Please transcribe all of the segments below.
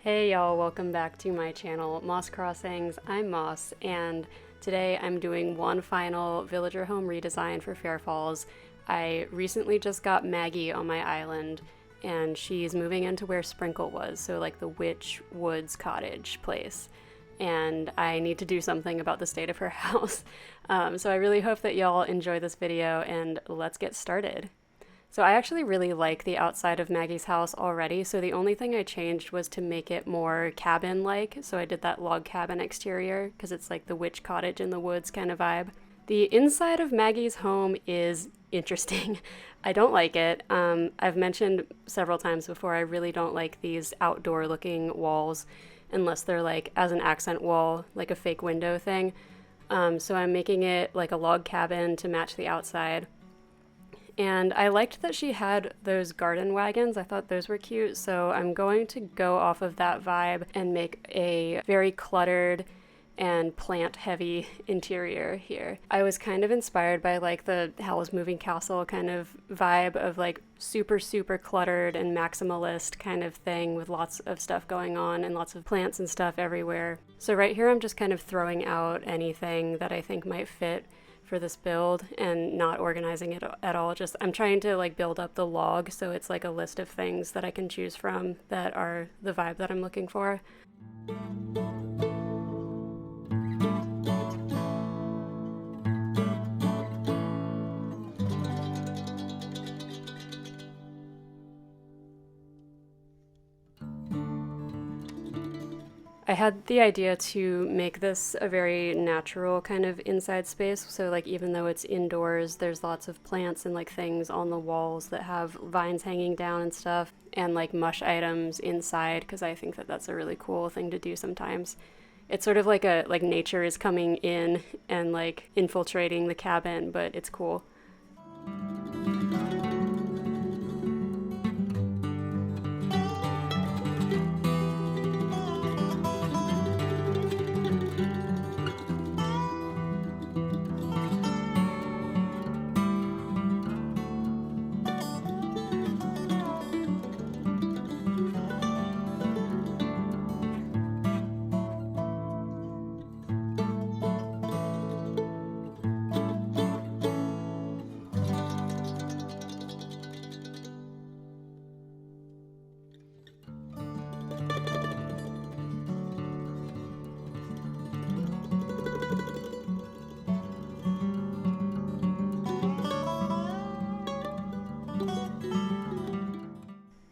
Hey y'all, welcome back to my channel, Moss Crossings. I'm Moss, and today I'm doing one final villager home redesign for Fair Falls. I recently just got Maggie on my island, and she's moving into where Sprinkle was, so like the Witch Woods cottage place. And I need to do something about the state of her house. So I really hope that y'all enjoy this video, and let's get started. So I actually really like the outside of Maggie's house already, so the only thing I changed was to make it more cabin-like. So I did that log cabin exterior because it's like the witch cottage in the woods kind of vibe. The inside of Maggie's home is interesting. I don't like it. I've mentioned several times before I really don't like these outdoor looking walls unless they're like as an accent wall, like a fake window thing. So I'm making it like a log cabin to match the outside. And I liked that she had those garden wagons. I thought those were cute. So I'm going to go off of that vibe and make a very cluttered and plant heavy interior here. I was kind of inspired by like the Howl's Moving Castle kind of vibe of like super cluttered and maximalist kind of thing with lots of stuff going on and lots of plants and stuff everywhere. So right here I'm just kind of throwing out anything that I think might fit for this build and not organizing it at all. Just I'm trying to like build up the log so it's like a list of things that I can choose from that are the vibe that I'm looking for. I had the idea to make this a very natural kind of inside space. So like even though it's indoors, there's lots of plants and like things on the walls that have vines hanging down and stuff, and like mush items inside because I think that that's a really cool thing to do sometimes. It's sort of like nature is coming in and like infiltrating the cabin, but it's cool.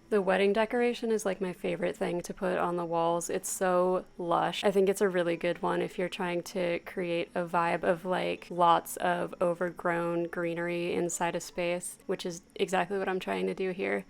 The wedding decoration is like my favorite thing to put on the walls. It's so lush. I think it's a really good one if you're trying to create a vibe of like lots of overgrown greenery inside a space, which is exactly what I'm trying to do here.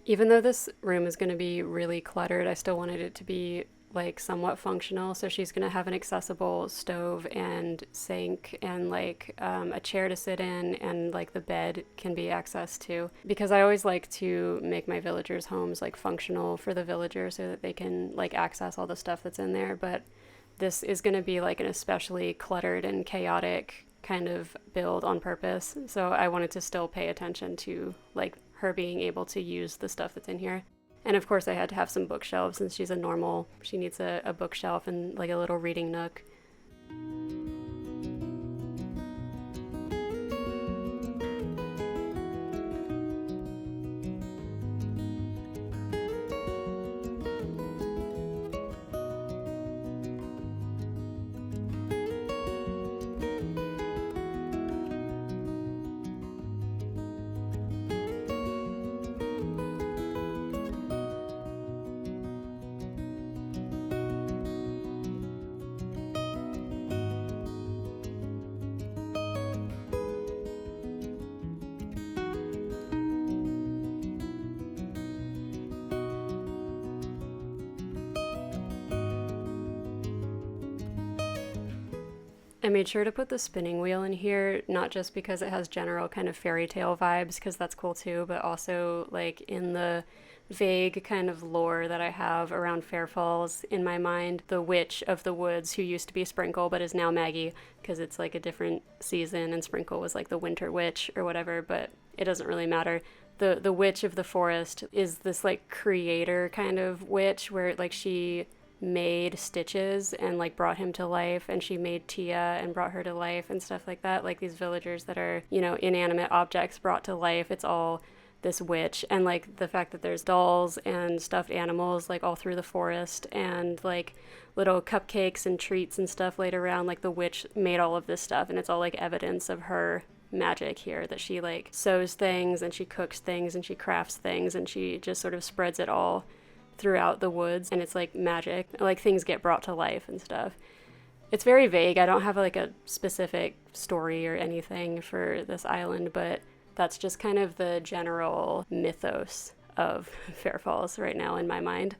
Even though this room is going to be really cluttered, I still wanted it to be like somewhat functional. So she's going to have an accessible stove and sink and like a chair to sit in, and like the bed can be accessed to. Because I always like to make my villagers' homes like functional for the villager so that they can like access all the stuff that's in there. But this is going to be like an especially cluttered and chaotic kind of build on purpose. So I wanted to still pay attention to like her being able to use the stuff that's in here. And of course I had to have some bookshelves since she's a normal. She needs a bookshelf and like a little reading nook. I made sure to put the spinning wheel in here, not just because it has general kind of fairy tale vibes, because that's cool too, but also like in the vague kind of lore that I have around Fair Falls in my mind, the witch of the woods who used to be Sprinkle but is now Maggie, because it's like a different season and Sprinkle was like the winter witch or whatever, but it doesn't really matter. The witch of the forest is this like creator kind of witch where like she made Stitches and like brought him to life, and she made Tia and brought her to life and stuff like that. Like these villagers that are, you know, inanimate objects brought to life, it's all this witch. And like the fact that there's dolls and stuffed animals like all through the forest and like little cupcakes and treats and stuff laid around, like the witch made all of this stuff, and it's all like evidence of her magic here, that she like sews things and she cooks things and she crafts things and she just sort of spreads it all throughout the woods, and it's like magic, like things get brought to life and stuff. It's very vague. I don't have like a specific story or anything for this island, but that's just kind of the general mythos of Fair Falls right now in my mind.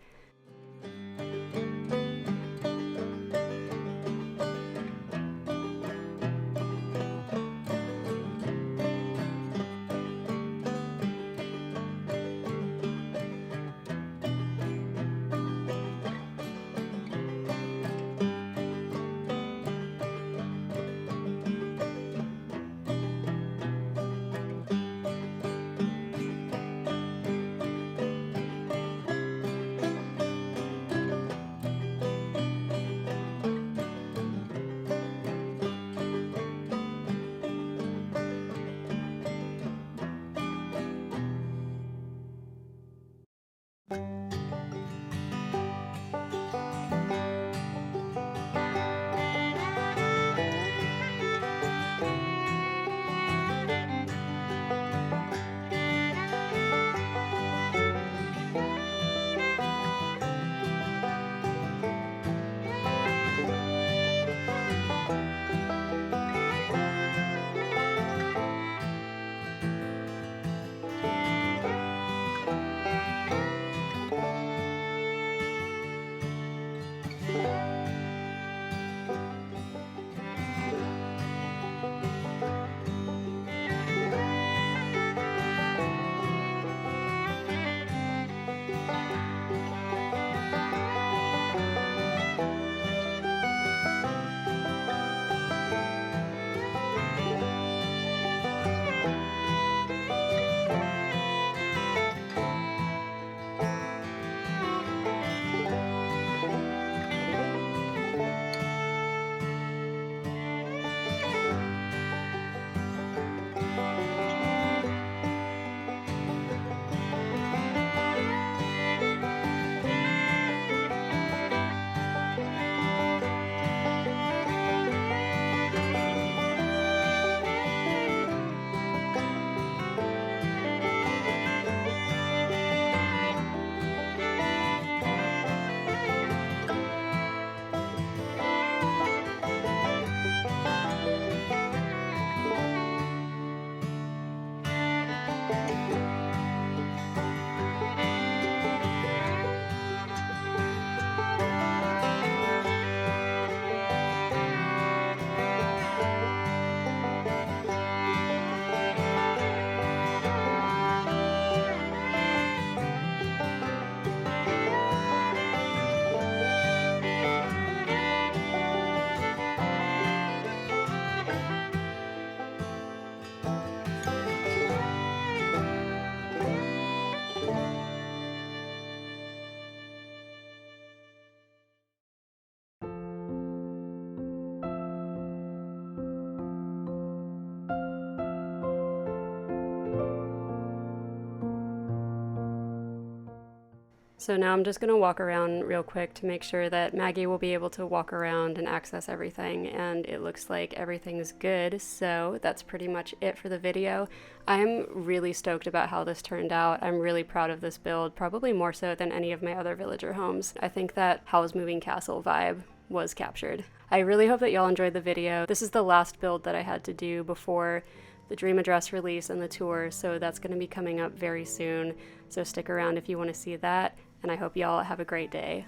So now I'm just going to walk around real quick to make sure that Maggie will be able to walk around and access everything, and it looks like everything's good, so that's pretty much it for the video. I'm really stoked about how this turned out. I'm really proud of this build, probably more so than any of my other villager homes. I think that house moving castle vibe was captured. I really hope that y'all enjoyed the video. This is the last build that I had to do before the Dream Address release and the tour, so that's going to be coming up very soon. So stick around if you want to see that, and I hope y'all have a great day.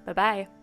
Bye-bye!